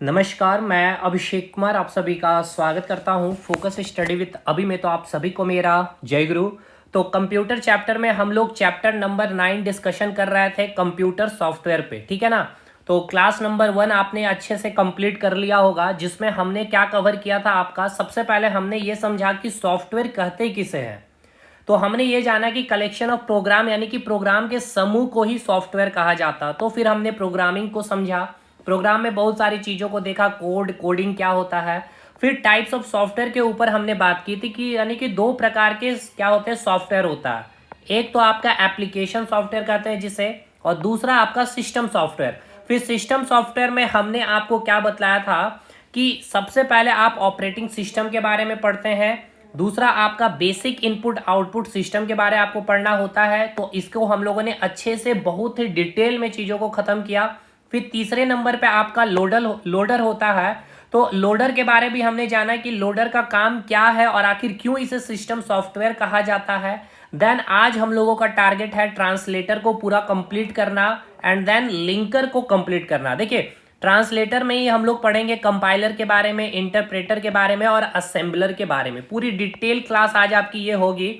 नमस्कार, मैं अभिषेक कुमार आप सभी का स्वागत करता हूं फोकस स्टडी विद अभी में। तो आप सभी को मेरा जय गुरु। तो कंप्यूटर चैप्टर में हम लोग चैप्टर नंबर 9 डिस्कशन कर रहे थे कंप्यूटर सॉफ्टवेयर पे, ठीक है ना। तो क्लास नंबर 1 आपने अच्छे से कंप्लीट कर लिया होगा, जिसमें हमने क्या कवर किया था आपका। सबसे पहले हमने ये समझा कि सॉफ्टवेयर कहते किसे हैं। तो हमने ये जाना कि कलेक्शन ऑफ प्रोग्राम यानी कि प्रोग्राम के समूह को ही सॉफ्टवेयर कहा जाता। तो फिर हमने प्रोग्रामिंग को समझा, प्रोग्राम में बहुत सारी चीज़ों को देखा, कोडिंग क्या होता है। फिर टाइप्स ऑफ सॉफ्टवेयर के ऊपर हमने बात की थी कि यानी कि दो प्रकार के क्या होते हैं सॉफ्टवेयर होता है। एक तो आपका एप्लीकेशन सॉफ्टवेयर कहते हैं जिसे, और दूसरा आपका सिस्टम सॉफ्टवेयर। फिर सिस्टम सॉफ्टवेयर में हमने आपको क्या बतलाया था कि सबसे पहले आप ऑपरेटिंग सिस्टम के बारे में पढ़ते हैं, दूसरा आपका बेसिक इनपुट आउटपुट सिस्टम के बारे में आपको पढ़ना होता है। तो इसको हम लोगों ने अच्छे से बहुत ही डिटेल में चीज़ों को ख़त्म किया। फिर तीसरे नंबर पे आपका लोडर होता है। तो लोडर के बारे भी हमने जाना कि लोडर का काम क्या है और आखिर क्यों इसे सिस्टम सॉफ्टवेयर कहा जाता है। देन आज हम लोगों का टारगेट है ट्रांसलेटर को पूरा कंप्लीट करना एंड देन लिंकर को कंप्लीट करना। देखिए, ट्रांसलेटर में ही हम लोग पढ़ेंगे कंपाइलर के बारे में, इंटरप्रेटर के बारे में और असेंबलर के बारे में। पूरी डिटेल क्लास आज आपकी ये होगी।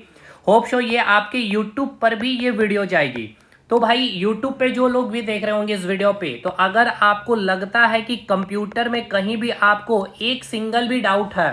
होप शो ये आपके यूट्यूब पर भी ये वीडियो जाएगी। तो भाई यूट्यूब पे जो लोग भी देख रहे होंगे इस वीडियो पे, तो अगर आपको लगता है कि कंप्यूटर में कहीं भी आपको एक सिंगल भी डाउट है,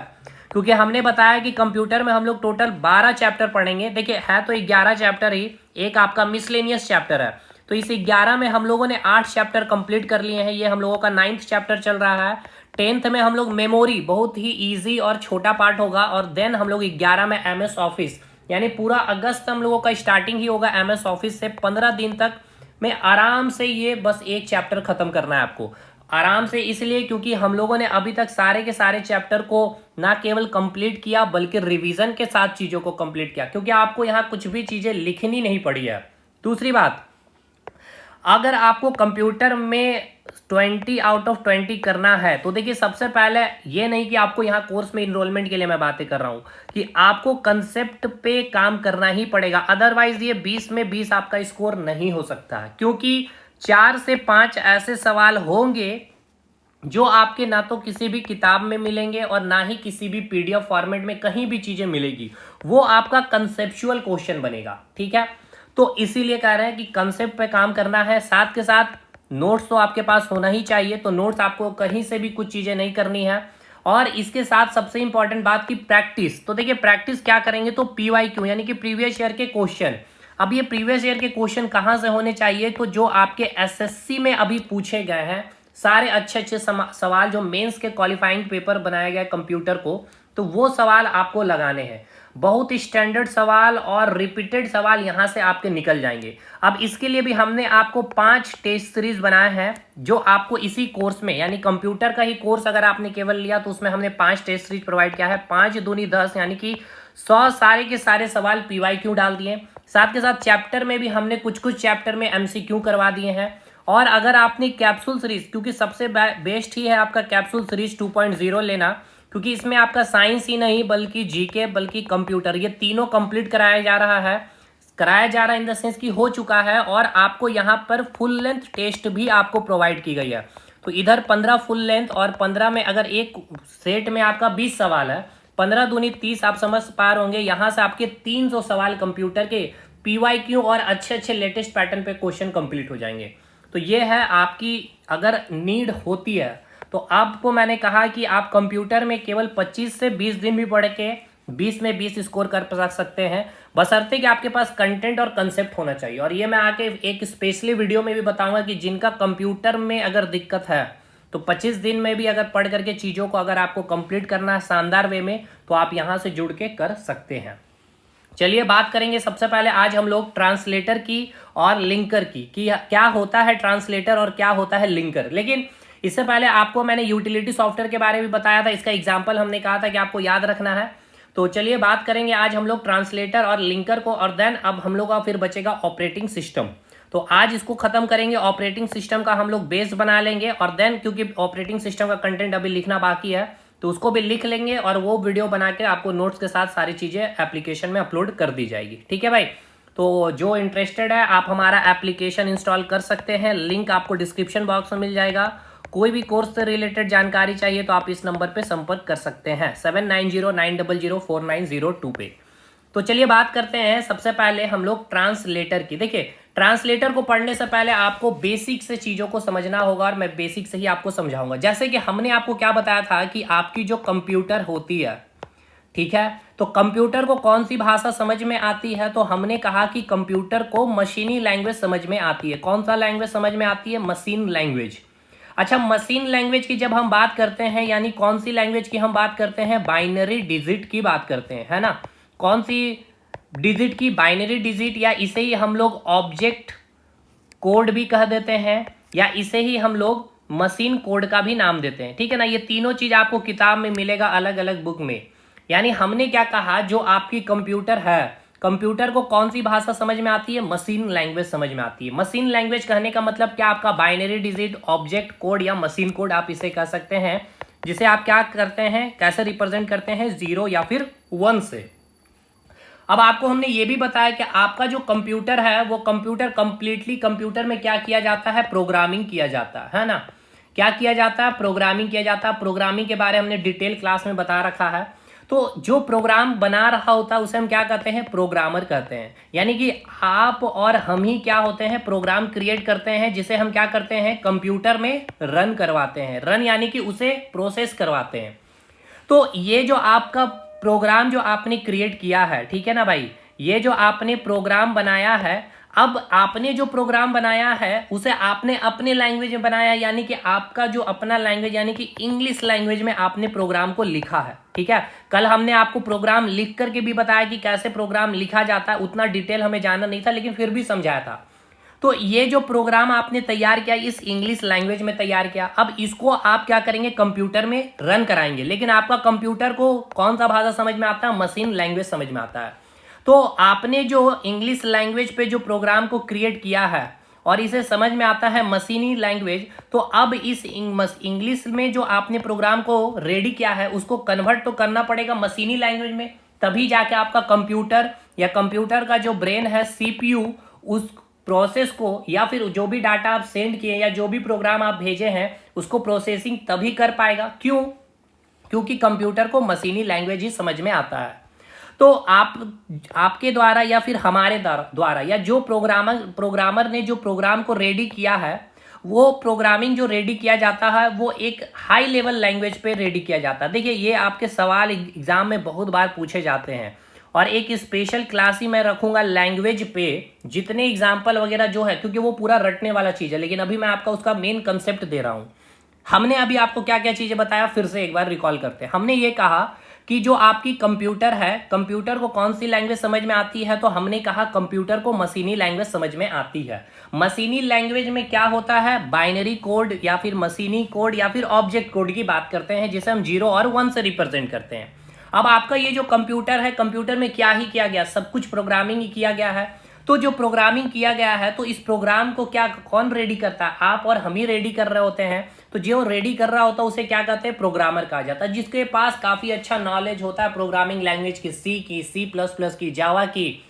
क्योंकि हमने बताया कि कंप्यूटर में हम लोग टोटल 12 चैप्टर पढ़ेंगे। देखिए है तो 11 चैप्टर ही, एक आपका मिसलेनियस चैप्टर है। तो इस 11 में हम लोगों ने 8 चैप्टर कंप्लीट कर लिए हैं। ये हम लोगों का 9th चैप्टर चल रहा है। 10th में हम लोग मेमोरी बहुत ही ईजी और छोटा पार्ट होगा, और देन हम लोग 11 में MS ऑफिस, यानी पूरा अगस्त हम लोगों का स्टार्टिंग ही होगा MS ऑफिस से। 15 दिन तक में आराम से ये बस एक चैप्टर खत्म करना है आपको, आराम से। इसलिए क्योंकि हम लोगों ने अभी तक सारे के सारे चैप्टर को ना केवल कंप्लीट किया बल्कि रिवीजन के साथ चीज़ों को कंप्लीट किया, क्योंकि आपको यहाँ कुछ भी चीज़ें लिखनी नहीं पड़ी है। दूसरी बात, अगर आपको कंप्यूटर में 20 आउट ऑफ 20 करना है तो देखिए, सबसे पहले ये नहीं कि आपको यहाँ कोर्स में इनरोलमेंट के लिए मैं बातें कर रहा हूँ, कि आपको कंसेप्ट पे काम करना ही पड़ेगा। अदरवाइज ये 20 में 20 आपका स्कोर नहीं हो सकता है, क्योंकि 4 से 5 ऐसे सवाल होंगे जो आपके ना तो किसी भी किताब में मिलेंगे और ना ही किसी भी PDF फॉर्मेट में कहीं भी चीजें मिलेगी। वो आपका कंसेप्चुअल क्वेश्चन बनेगा, ठीक है। तो इसीलिए कह रहे हैं कि कंसेप्ट पे काम करना है, साथ के साथ नोट्स तो आपके पास होना ही चाहिए। तो नोट्स आपको कहीं से भी कुछ चीजें नहीं करनी है। और इसके साथ सबसे इंपॉर्टेंट बात की प्रैक्टिस। तो देखिए प्रैक्टिस क्या करेंगे, तो PYQ यानी कि प्रीवियस ईयर के क्वेश्चन। अब ये प्रीवियस ईयर के क्वेश्चन कहाँ से होने चाहिए, तो जो आपके SSC में अभी पूछे गए हैं सारे अच्छे अच्छे सवाल, जो मेंस के क्वालिफाइंग पेपर बनाया गया कंप्यूटर को, तो वो सवाल आपको लगाने हैं। बहुत स्टैंडर्ड सवाल और रिपीटेड सवाल यहाँ से आपके निकल जाएंगे। अब इसके लिए भी हमने आपको 5 टेस्ट सीरीज बनाए हैं, जो आपको इसी कोर्स में, यानी कंप्यूटर का ही कोर्स अगर आपने केवल लिया तो उसमें हमने 5 टेस्ट सीरीज प्रोवाइड किया है। 5 दूनी 10 यानी कि 100 सारे के सारे सवाल PYQ डाल दिए। साथ के साथ चैप्टर में भी हमने कुछ कुछ चैप्टर में MCQ करवा दिए हैं। और अगर आपने कैप्सूल सीरीज, क्योंकि सबसे बेस्ट ही है आपका कैप्सूल सीरीज 2.0 लेना, क्योंकि इसमें आपका साइंस ही नहीं बल्कि GK बल्कि कंप्यूटर, ये तीनों कंप्लीट कराया जा रहा है। इन द सेंस कि हो चुका है, और आपको यहाँ पर फुल लेंथ टेस्ट भी आपको प्रोवाइड की गई है। तो इधर 15 फुल लेंथ और 15 में अगर एक सेट में आपका 20 सवाल है, 15 दूनी 30, आप समझ पा रहे होंगे। यहाँ से आपके 300 सवाल कंप्यूटर के PYQ और अच्छे अच्छे लेटेस्ट पैटर्न पे क्वेश्चन कंप्लीट हो जाएंगे। तो ये है आपकी, अगर नीड होती है तो आपको मैंने कहा कि आप कंप्यूटर में केवल 25 से 20 दिन भी पढ़ के 20 में 20 स्कोर कर सकते हैं, बशर्ते कि आपके पास कंटेंट और कंसेप्ट होना चाहिए। और ये मैं आके एक स्पेशली वीडियो में भी बताऊंगा कि जिनका कंप्यूटर में अगर दिक्कत है तो 25 दिन में भी अगर पढ़ करके चीज़ों को अगर आपको कंप्लीट करना है शानदार वे में, तो आप यहाँ से जुड़ के कर सकते हैं। चलिए बात करेंगे सबसे पहले आज हम लोग ट्रांसलेटर की और लिंकर की, कि क्या होता है ट्रांसलेटर और क्या होता है लिंकर। लेकिन इससे पहले आपको मैंने यूटिलिटी सॉफ्टवेयर के बारे में बताया था, इसका एग्जांपल हमने कहा था कि आपको याद रखना है। तो चलिए बात करेंगे आज हम लोग ट्रांसलेटर और लिंकर को, और देन अब हम लोग का फिर बचेगा ऑपरेटिंग सिस्टम। तो आज इसको खत्म करेंगे, ऑपरेटिंग सिस्टम का हम लोग बेस बना लेंगे, और देन क्योंकि ऑपरेटिंग सिस्टम का कंटेंट अभी लिखना बाकी है तो उसको भी लिख लेंगे, और वो वीडियो बना के आपको नोट्स के साथ सारी चीज़ें एप्लीकेशन में अपलोड कर दी जाएगी, ठीक है भाई। तो जो इंटरेस्टेड है आप हमारा एप्लीकेशन इंस्टॉल कर सकते हैं, लिंक आपको डिस्क्रिप्शन बॉक्स में मिल जाएगा। कोई भी कोर्स से रिलेटेड जानकारी चाहिए तो आप इस नंबर पे संपर्क कर सकते हैं 7909004902 पे। तो चलिए बात करते हैं सबसे पहले हम लोग ट्रांसलेटर की। देखिए ट्रांसलेटर को पढ़ने से पहले आपको बेसिक से चीज़ों को समझना होगा और मैं बेसिक से ही आपको समझाऊंगा। जैसे कि हमने आपको क्या बताया था कि आपकी जो कंप्यूटर होती है, ठीक है, तो कंप्यूटर को कौन सी भाषा समझ में आती है, तो हमने कहा कि कंप्यूटर को मशीनी लैंग्वेज समझ में आती है। कौन सा लैंग्वेज समझ में आती है? Machine language. अच्छा, मशीन लैंग्वेज की जब हम बात करते हैं, यानी कौन सी लैंग्वेज की हम बात करते हैं? बाइनरी डिजिट की बात करते हैं, है ना। कौन सी डिजिट की? बाइनरी डिजिट, या इसे ही हम लोग ऑब्जेक्ट कोड भी कह देते हैं, या इसे ही हम लोग मशीन कोड का भी नाम देते हैं, ठीक है ना। ये तीनों चीज आपको किताब में मिलेगा अलग अलग बुक में। यानी हमने क्या कहा, जो आपकी कंप्यूटर है, कंप्यूटर को कौन सी भाषा समझ में आती है? मशीन लैंग्वेज समझ में आती है। मशीन लैंग्वेज कहने का मतलब क्या? आपका बाइनरी डिजिट, ऑब्जेक्ट कोड या मशीन कोड आप इसे कह सकते हैं, जिसे आप क्या करते हैं, कैसे रिप्रेजेंट करते हैं? 0 या फिर 1 से। अब आपको हमने ये भी बताया कि आपका जो कंप्यूटर है वो कंप्यूटर कंप्लीटली, कंप्यूटर में क्या किया जाता है? प्रोग्रामिंग किया जाता है ना। क्या किया जाता है? प्रोग्रामिंग किया जाता है। प्रोग्रामिंग के बारे में हमने डिटेल क्लास में बता रखा है। तो जो प्रोग्राम बना रहा होता है उसे हम क्या कहते हैं? प्रोग्रामर कहते हैं। यानी कि आप और हम ही क्या होते हैं? प्रोग्राम क्रिएट करते हैं, जिसे हम क्या करते हैं? कंप्यूटर में रन करवाते हैं। रन यानी कि उसे प्रोसेस करवाते हैं। तो ये जो आपका प्रोग्राम जो आपने क्रिएट किया है, ठीक है ना भाई, ये जो आपने प्रोग्राम बनाया है, अब आपने जो प्रोग्राम बनाया है उसे आपने अपने लैंग्वेज में बनाया है, यानी कि आपका जो अपना लैंग्वेज, यानी कि इंग्लिश लैंग्वेज में आपने प्रोग्राम को लिखा है, ठीक है। कल हमने आपको प्रोग्राम लिख करके भी बताया कि कैसे प्रोग्राम लिखा जाता है, उतना डिटेल हमें जानना नहीं था लेकिन फिर भी समझाया था। तो ये जो प्रोग्राम आपने तैयार किया, इस इंग्लिश लैंग्वेज में तैयार किया, अब इसको आप क्या करेंगे? कंप्यूटर में रन कराएंगे। लेकिन आपका कंप्यूटर को कौन सा भाषा समझ में आता है? मशीन लैंग्वेज समझ में आता है। तो आपने जो इंग्लिश लैंग्वेज पे जो प्रोग्राम को क्रिएट किया है और इसे समझ में आता है मशीनी लैंग्वेज, तो अब इस इंग्लिश में जो आपने प्रोग्राम को रेडी किया है उसको कन्वर्ट तो करना पड़ेगा मशीनी लैंग्वेज में, तभी जाके आपका कंप्यूटर या कंप्यूटर का जो ब्रेन है, सीपीयू, उस प्रोसेस को या फिर जो भी डाटा आप सेंड किए या जो भी प्रोग्राम आप भेजे हैं उसको प्रोसेसिंग तभी कर पाएगा। क्यों? क्योंकि कंप्यूटर को मशीनी लैंग्वेज ही समझ में आता है। तो आपके द्वारा या फिर हमारे द्वारा या जो प्रोग्रामर ने जो प्रोग्राम को रेडी किया है, वो प्रोग्रामिंग जो रेडी किया जाता है वो एक हाई लेवल लैंग्वेज पे रेडी किया जाता है। देखिए ये आपके सवाल एग्जाम में बहुत बार पूछे जाते हैं और एक स्पेशल क्लास ही मैं रखूंगा लैंग्वेज पे, जितने एग्जाम्पल वगैरह जो है, क्योंकि वो पूरा रटने वाला चीज़ है, लेकिन अभी मैं आपका उसका मेन कंसेप्ट दे रहा हूँ। हमने अभी आपको क्या क्या चीज़ें बताया, फिर से एक बार रिकॉल करते हैं। हमने ये कहा कि जो आपकी कंप्यूटर है, कंप्यूटर को कौन सी लैंग्वेज समझ में आती है, तो हमने कहा कंप्यूटर को मशीनी लैंग्वेज समझ में आती है। मशीनी लैंग्वेज में क्या होता है? बाइनरी कोड या फिर मशीनी कोड या फिर ऑब्जेक्ट कोड की बात करते हैं, जिसे हम 0 और 1 से रिप्रेजेंट करते हैं। अब आपका ये जो कंप्यूटर है, कंप्यूटर में क्या ही किया गया? सब कुछ प्रोग्रामिंग ही किया गया है। तो जो प्रोग्रामिंग किया गया है, तो इस प्रोग्राम को क्या कौन रेडी करता है? आप और हम ही रेडी कर रहे होते हैं। तो जो रेडी कर रहा होता है उसे क्या कहते हैं? प्रोग्रामर कहा जाता है, जिसके पास काफी अच्छा नॉलेज होता है प्रोग्रामिंग लैंग्वेज की, सी की, C++ की, जावा की।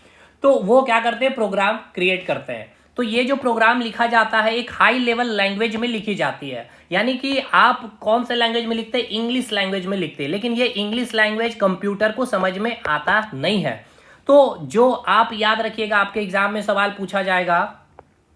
तो वो क्या करते हैं? प्रोग्राम क्रिएट करते हैं। तो ये जो प्रोग्राम लिखा जाता है एक हाई लेवल लैंग्वेज में लिखी जाती है, यानी कि आप कौन से लैंग्वेज में लिखते हैं? इंग्लिश लैंग्वेज में लिखते हैं। लेकिन ये इंग्लिश लैंग्वेज कंप्यूटर को समझ में आता नहीं है। तो जो आप याद रखिएगा, आपके एग्जाम में सवाल पूछा जाएगा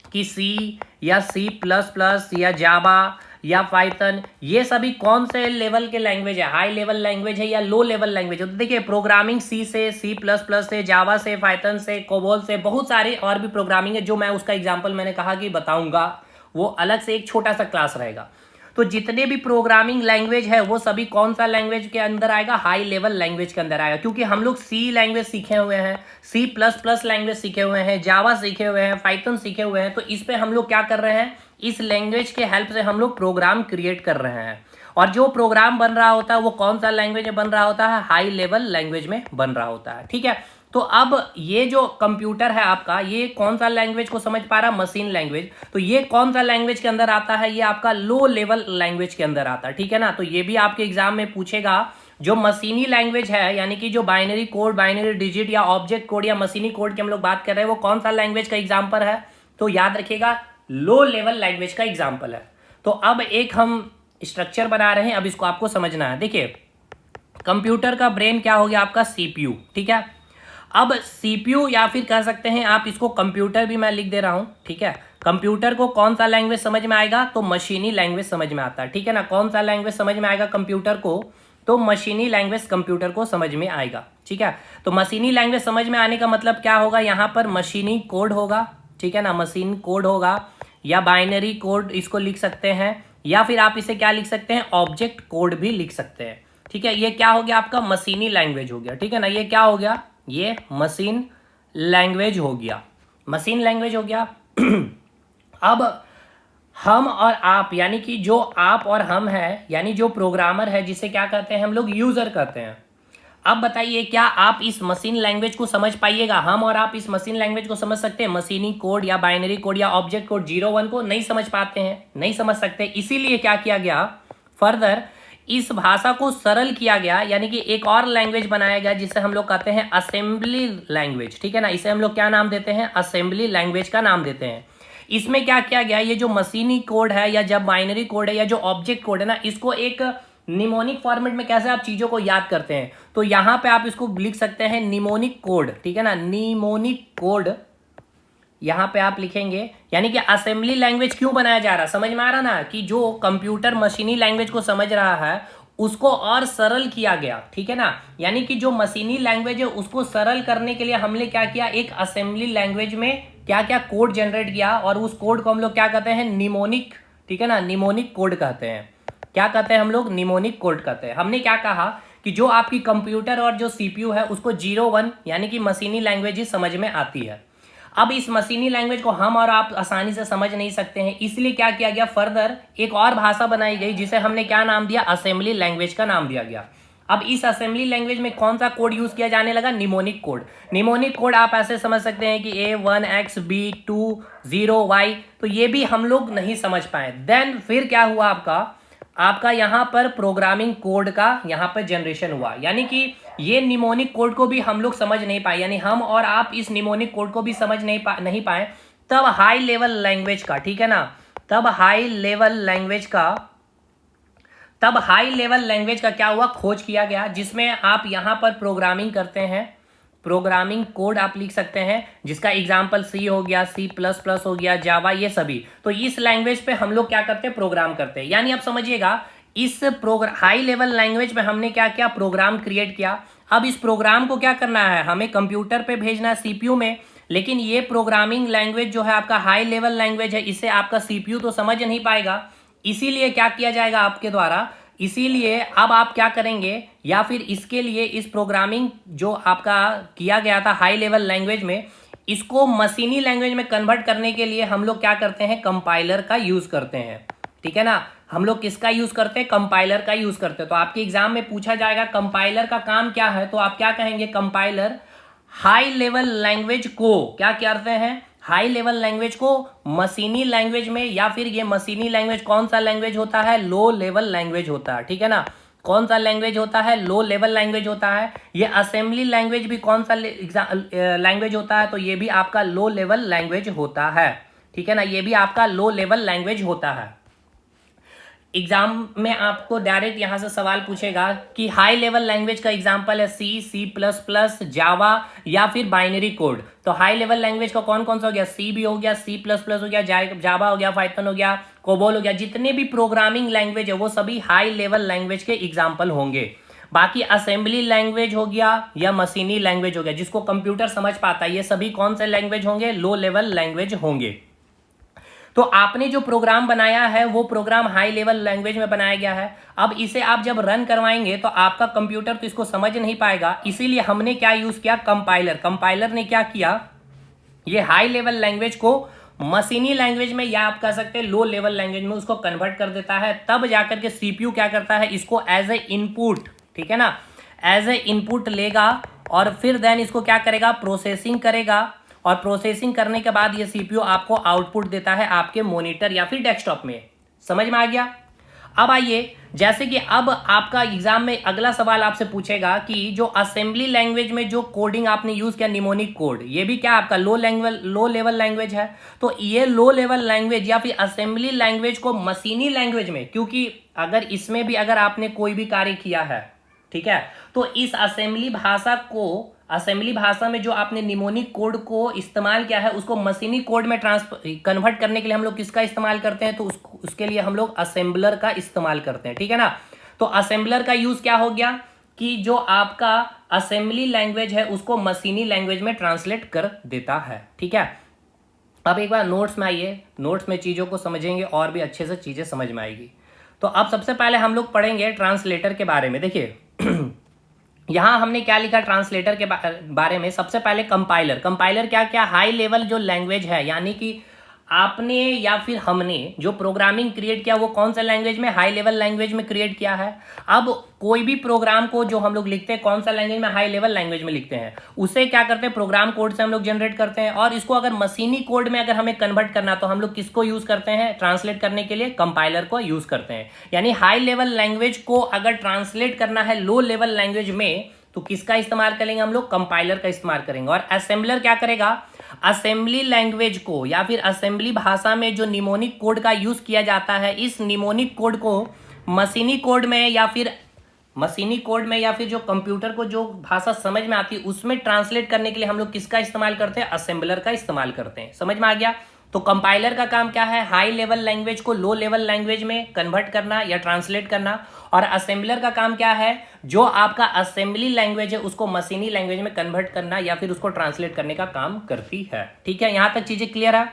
कि सी या C++ या जावा या पाइथन, ये सभी कौन से लेवल के लैंग्वेज है? हाई लेवल लैंग्वेज है या लो लेवल लैंग्वेज है? तो देखिए प्रोग्रामिंग सी से, C++ से, जावा से, पाइथन से, कोबोल से, बहुत सारे और भी प्रोग्रामिंग है, जो मैं उसका एग्जांपल मैंने कहा कि बताऊंगा, वो अलग से एक छोटा सा क्लास रहेगा। तो जितने भी प्रोग्रामिंग लैंग्वेज है वो सभी कौन सा लैंग्वेज के अंदर आएगा? हाई लेवल लैंग्वेज के अंदर आएगा, क्योंकि हम लोग सी लैंग्वेज सीखे हुए हैं, C++ लैंग्वेज सीखे हुए हैं, जावा सीखे हुए हैं, पाइथन सीखे हुए हैं। तो इस पे हम लोग क्या कर रहे हैं? इस लैंग्वेज के हेल्प से हम लोग प्रोग्राम क्रिएट कर रहे हैं। और जो प्रोग्राम बन रहा होता है वो कौन सा लैंग्वेज में बन रहा होता है? हाई लेवल लैंग्वेज में बन रहा होता है, ठीक है। तो अब ये जो कंप्यूटर है आपका, ये कौन सा लैंग्वेज को समझ पा रहा है? Machine language. तो ये कौन सा लैंग्वेज के अंदर आता है? ये आपका लो लेवल लैंग्वेज के अंदर आता है, ठीक है ना। तो ये भी आपके एग्जाम में पूछेगा। जो मशीनी लैंग्वेज है, यानी कि जो बाइनरी कोड, बाइनरी डिजिट या ऑब्जेक्ट कोड या मशीनी कोड की हम लोग बात कर रहे हैं, वो कौन सा लैंग्वेज का एग्जाम्पल है? तो याद रखिएगा लो लेवल लैंग्वेज का एग्जाम्पल है। तो अब एक हम स्ट्रक्चर बना रहे हैं, अब इसको आपको समझना है। देखिए कंप्यूटर का ब्रेन क्या हो गया आपका सीपीयू, ठीक है। अब सीपीयू या फिर कह सकते हैं आप इसको कंप्यूटर भी मैं लिख दे रहा हूं, ठीक है। कंप्यूटर को कौन सा लैंग्वेज समझ में आएगा, तो मशीनी लैंग्वेज समझ में आता है, ठीक है ना। कौन सा लैंग्वेज समझ में आएगा कंप्यूटर को, तो मशीनी लैंग्वेज कंप्यूटर को समझ में आएगा, ठीक है। तो मशीनी लैंग्वेज समझ में आने का मतलब क्या होगा, यहाँ पर मशीनी कोड होगा, ठीक है ना, मशीन कोड होगा या बाइनरी कोड इसको लिख सकते हैं, या फिर आप इसे क्या लिख सकते हैं, ऑब्जेक्ट कोड भी लिख सकते हैं, ठीक है। ये क्या हो गया आपका मशीनी लैंग्वेज हो गया, ठीक है ना। ये क्या हो गया, ये मशीन लैंग्वेज हो गया, मशीन लैंग्वेज हो गया। अब हम और आप, यानी कि जो आप और हम है, यानी जो प्रोग्रामर है, जिसे क्या कहते हैं हम लोग, यूजर कहते हैं। अब बताइए क्या आप इस मशीन लैंग्वेज को समझ पाइएगा, हम और आप इस मशीन लैंग्वेज को समझ सकते हैं, मशीनी कोड या बाइनरी कोड या ऑब्जेक्ट कोड 0-1 को नहीं समझ पाते हैं, नहीं समझ सकते। इसीलिए क्या किया गया, फर्दर इस भाषा को सरल किया गया, यानी कि एक और लैंग्वेज बनाया गया जिसे हम लोग कहते हैं असेंबली लैंग्वेज, ठीक है ना। इसे हम लोग क्या नाम देते हैं, असेंबली लैंग्वेज का नाम देते हैं। इसमें क्या किया गया, ये जो मशीनी कोड है या जब बाइनरी कोड है या जो ऑब्जेक्ट कोड है ना, इसको एक निमोनिक फॉर्मेट में कैसे आप चीजों को याद करते हैं, तो यहां पे आप इसको लिख सकते हैं निमोनिक कोड, ठीक है ना, निमोनिक कोड यहां पे आप लिखेंगे। यानी कि असेंबली लैंग्वेज क्यों बनाया जा रहा है, समझ में आ रहा ना, कि जो कंप्यूटर मशीनी लैंग्वेज को समझ रहा है उसको और सरल किया गया, ठीक है ना। यानी कि जो मशीनी लैंग्वेज है उसको सरल करने के लिए हमने क्या किया, एक असेंबली लैंग्वेज में क्या क्या कोड जनरेट किया, और उस कोड को हम लोग क्या कहते हैं, निमोनिक, ठीक है ना, निमोनिक कोड कहते हैं। क्या कहते हैं हम लोग, निमोनिक कोड कहते हैं। हमने क्या कहा कि जो आपकी कंप्यूटर और जो सीपीयू है उसको 0-1 यानी कि मशीनी लैंग्वेज ही समझ में आती है। अब इस मशीनी लैंग्वेज को हम और आप आसानी से समझ नहीं सकते हैं, इसलिए क्या किया गया, फर्दर एक और भाषा बनाई गई जिसे हमने क्या नाम दिया, असेंबली लैंग्वेज का नाम दिया गया। अब इस असेंबली लैंग्वेज में कौन सा कोड यूज किया जाने लगा, निमोनिक कोड। निमोनिक कोड आप ऐसे समझ सकते हैं कि A1X B2 0Y, तो ये भी हम लोग नहीं समझ पाए। देन फिर क्या हुआ आपका यहाँ पर प्रोग्रामिंग कोड का यहाँ पर जनरेशन हुआ, यानी कि ये निमोनिक कोड को भी हम लोग समझ नहीं पाए, यानी हम और आप इस निमोनिक कोड को भी समझ नहीं पाए। तब हाई लेवल लैंग्वेज का, ठीक है ना, तब हाई लेवल लैंग्वेज का क्या हुआ, खोज किया गया, जिसमें आप यहाँ पर प्रोग्रामिंग करते हैं, प्रोग्रामिंग कोड आप लिख सकते हैं, जिसका एग्जाम्पल सी हो गया, C++ हो गया, जावा, ये सभी। तो इस लैंग्वेज पे हम लोग क्या करते हैं, प्रोग्राम करते हैं। यानी आप समझिएगा इस हाई लेवल लैंग्वेज में हमने क्या किया, प्रोग्राम क्रिएट किया। अब इस प्रोग्राम को क्या करना है, हमें कंप्यूटर पे भेजना है सीपीयू में, लेकिन ये प्रोग्रामिंग लैंग्वेज जो है आपका हाई लेवल लैंग्वेज है, इसे आपका सीपीयू तो समझ नहीं पाएगा। इसीलिए क्या किया जाएगा आपके द्वारा, इसीलिए अब आप क्या करेंगे, या फिर इसके लिए इस प्रोग्रामिंग जो आपका किया गया था हाई लेवल लैंग्वेज में, इसको मशीनी लैंग्वेज में कन्वर्ट करने के लिए हम लोग क्या करते हैं, कंपाइलर का यूज करते हैं, ठीक है ना। हम लोग किसका यूज करते हैं, कंपाइलर का यूज करते हैं। तो आपके एग्जाम में पूछा जाएगा कंपाइलर का काम क्या है, तो आप क्या कहेंगे, कंपाइलर हाई लेवल लैंग्वेज को क्या करते हैं, हाई लेवल लैंग्वेज को मशीनी लैंग्वेज में, या फिर ये मशीनी लैंग्वेज कौन सा लैंग्वेज होता है, लो लेवल लैंग्वेज होता है, ठीक है ना। कौन सा लैंग्वेज होता है, लो लेवल लैंग्वेज होता है। ये असेंबली लैंग्वेज भी कौन सा लैंग्वेज होता है, तो ये भी आपका लो लेवल लैंग्वेज होता है, ठीक है ना, ये भी आपका लो लेवल लैंग्वेज होता है। एग्जाम में आपको डायरेक्ट यहां से सवाल पूछेगा कि हाई लेवल लैंग्वेज का एग्जांपल है C++, जावा या फिर बाइनरी कोड। तो हाई लेवल लैंग्वेज का कौन कौन सा हो गया, C भी हो गया, C++ हो गया, जावा हो गया, पाइथन हो गया, कोबोल हो गया। जितने भी प्रोग्रामिंग लैंग्वेज है वो सभी हाई लेवल लैंग्वेज के एग्जाम्पल होंगे। बाकी असेंबली लैंग्वेज हो गया या मशीनी लैंग्वेज हो गया, जिसको कंप्यूटर समझ पाता है, ये सभी कौन से लैंग्वेज होंगे, लो लेवल लैंग्वेज होंगे। तो आपने जो प्रोग्राम बनाया है वो प्रोग्राम हाई लेवल लैंग्वेज में बनाया गया है। अब इसे आप जब रन करवाएंगे तो आपका कंप्यूटर तो इसको समझ नहीं पाएगा, इसीलिए हमने क्या यूज किया, कंपाइलर। कंपाइलर ने क्या किया, ये हाई लेवल लैंग्वेज को मशीनी लैंग्वेज में, या आप कह सकते हैं लो लेवल लैंग्वेज में, उसको कन्वर्ट कर देता है। तब जाकर के सीपीयू क्या करता है, इसको एज ए इनपुट, ठीक है ना, एज ए इनपुट लेगा और फिर देन इसको क्या करेगा, प्रोसेसिंग करेगा, और प्रोसेसिंग करने के बाद ये सीपीयू आपको आउटपुट देता है आपके मॉनिटर या फिर डेस्कटॉप में। समझ में आ गया। अब आइए, जैसे कि अब आपका एग्जाम में अगला सवाल आपसे पूछेगा कि जो असेंबली लैंग्वेज में जो कोडिंग आपने यूज किया निमोनिक कोड, ये भी क्या आपका लो लेवल लैंग्वेज है। तो ये लो लेवल लैंग्वेज या फिर असेंबली लैंग्वेज को मशीनी लैंग्वेज में, क्योंकि अगर इसमें भी अगर आपने कोई भी कार्य किया है, ठीक है, तो इस असेंबली भाषा में जो आपने निमोनिक कोड को इस्तेमाल किया है उसको मशीनी कोड में कन्वर्ट करने के लिए हम लोग किसका इस्तेमाल करते हैं, तो उसके लिए हम लोग असेंबलर का इस्तेमाल करते हैं, ठीक है ना। तो असेंबलर का यूज क्या हो गया कि जो आपका असेंबली लैंग्वेज है उसको मशीनी लैंग्वेज में ट्रांसलेट कर देता है, ठीक है। अब एक बार नोट्स में आइए, नोट्स में चीज़ों को समझेंगे और भी अच्छे से चीज़ें समझ में आएगी। तो अब सबसे पहले हम लोग पढ़ेंगे ट्रांसलेटर के बारे में। देखिए यहां हमने क्या लिखा ट्रांसलेटर के बारे में। सबसे पहले कंपाइलर क्या क्या हाई लेवल जो लैंग्वेज है, यानी कि आपने या फिर हमने जो प्रोग्रामिंग क्रिएट किया वो कौन सा लैंग्वेज में, हाई लेवल लैंग्वेज में क्रिएट किया है। अब कोई भी प्रोग्राम को जो हम लोग लिखते हैं कौन सा लैंग्वेज में, हाई लेवल लैंग्वेज में लिखते हैं, उसे क्या करते हैं प्रोग्राम कोड से हम लोग जनरेट करते हैं। और इसको अगर मशीनी कोड में अगर हमें कन्वर्ट करना तो हम लोग किसको यूज करते हैं ट्रांसलेट करने के लिए, कंपाइलर को यूज करते हैं। यानी हाई लेवल लैंग्वेज को अगर ट्रांसलेट करना है लो लेवल लैंग्वेज में तो किसका इस्तेमाल करेंगे हम लोग, कंपाइलर का इस्तेमाल करेंगे। और असेंबलर क्या करेगा, असेंबली लैंग्वेज को या फिर असेंबली भाषा में जो निमोनिक कोड का यूज किया जाता है, इस निमोनिक कोड को मशीनी कोड में या फिर जो कंप्यूटर को जो भाषा समझ में आती है उसमें ट्रांसलेट करने के लिए हम लोग किसका इस्तेमाल करते हैं, असेंबलर का इस्तेमाल करते हैं। समझ में आ गया। तो कंपाइलर का काम क्या है, हाई लेवल लैंग्वेज को लो लेवल लैंग्वेज में कन्वर्ट करना या ट्रांसलेट करना। और असेंबलर का काम क्या है, जो आपका असेंबली लैंग्वेज है उसको मशीनी लैंग्वेज में कन्वर्ट करना या फिर उसको ट्रांसलेट करने का काम करती है, ठीक है। यहां तक चीजें क्लियर है।